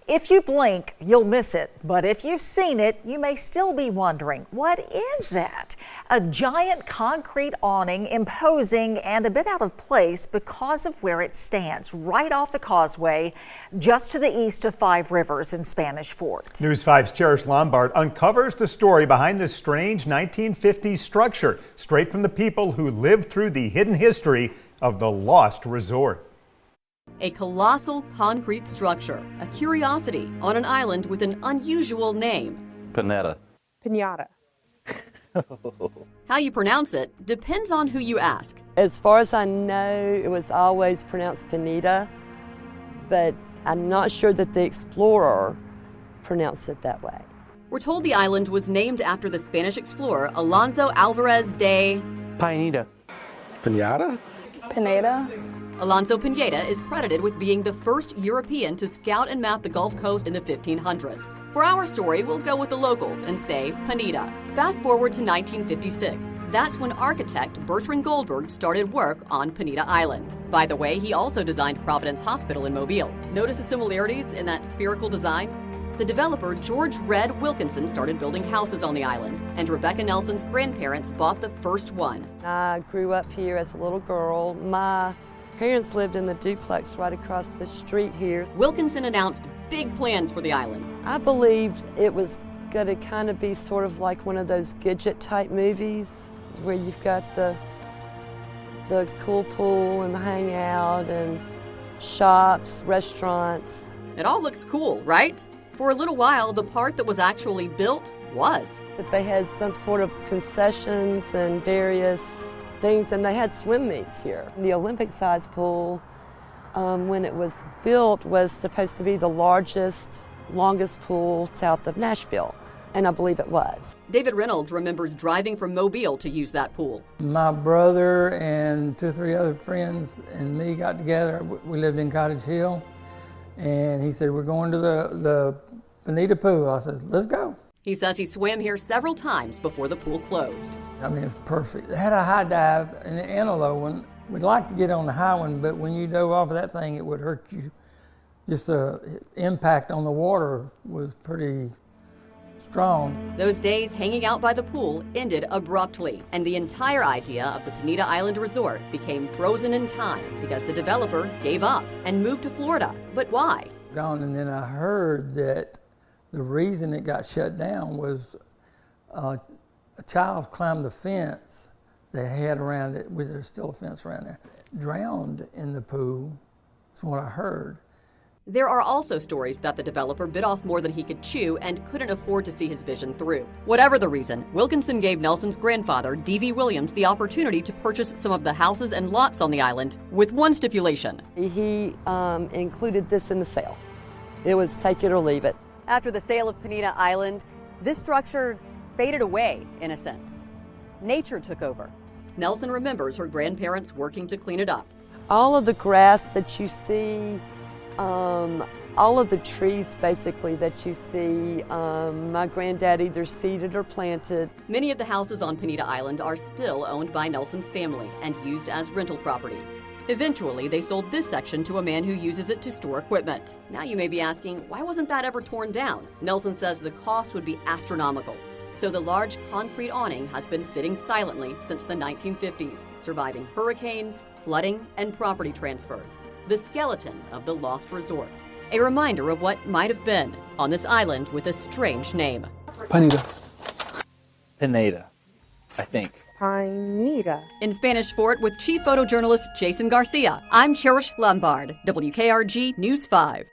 If you blink, you'll miss it. But if you've seen it, you may still be wondering, what is that? A giant concrete awning, imposing and a bit out of place because of where it stands, right off the causeway, just to the east of Five Rivers in Spanish Fort. News 5's Cherish Lombard uncovers the story behind this strange 1950s structure, straight from the people who lived through the hidden history of the lost resort. A colossal concrete structure, a curiosity on an island with an unusual name. Pinata. Pinata. How you pronounce it depends on who you ask. As far as I know, it was always pronounced Pinita, but I'm not sure that the explorer pronounced it that way. We're told the island was named after the Spanish explorer Alonso Alvarez de Pinata. Pinata? Pineda. Alonso Pineda is credited with being the first European to scout and map the Gulf Coast in the 1500s. For our story, we'll go with the locals and say Pineda. Fast forward to 1956. That's when architect Bertrand Goldberg started work on Pineda Island. By the way, he also designed Providence Hospital in Mobile. Notice the similarities in that spherical design? The developer George Red Wilkinson started building houses on the island, and Rebecca Nelson's grandparents bought the first one. I grew up here as a little girl. My parents lived in the duplex right across the street here. Wilkinson announced big plans for the island. I believed it was going to kind of be sort of like one of those Gidget type movies where you've got the cool pool and the hangout and shops, restaurants. It all looks cool, right? For a little while, the part that was actually built was. But they had some sort of concessions and various things, and they had swim meets here. The Olympic-sized pool, when it was built, was supposed to be the largest, longest pool south of Nashville, and I believe it was. David Reynolds remembers driving from Mobile to use that pool. My brother and 2 or 3 other friends and me got together. We lived in Cottage Hill, and he said, "We're going to the Pineda pool." I said, "Let's go." He says he swam here several times before the pool closed. I mean, it's perfect. It had a high dive and a low one. We'd like to get on the high one, but when you dove off of that thing, it would hurt you. Just the impact on the water was pretty strong. Those days hanging out by the pool ended abruptly, and the entire idea of the Pineda Island Resort became frozen in time because the developer gave up and moved to Florida. But why? And then I heard that the reason it got shut down was a child climbed the fence they had around it, there's still a fence around there, drowned in the pool. That's what I heard. There are also stories that the developer bit off more than he could chew and couldn't afford to see his vision through. Whatever the reason, Wilkinson gave Nelson's grandfather, D.V. Williams, the opportunity to purchase some of the houses and lots on the island with one stipulation. He included this in the sale. It was take it or leave it. After the sale of Pineda Island, this structure faded away, in a sense. Nature took over. Nelson remembers her grandparents working to clean it up. All of the grass that you see, all of the trees basically that you see, my granddad either seeded or planted. Many of the houses on Pineda Island are still owned by Nelson's family and used as rental properties. Eventually, they sold this section to a man who uses it to store equipment. Now you may be asking, why wasn't that ever torn down? Nelson says the cost would be astronomical. So the large concrete awning has been sitting silently since the 1950s, surviving hurricanes, flooding, and property transfers. The skeleton of the lost resort. A reminder of what might have been on this island with a strange name. Pineda. Pineda, I think. Pineda. In Spanish Fort with chief photojournalist Jason Garcia, I'm Cherish Lombard, WKRG News 5.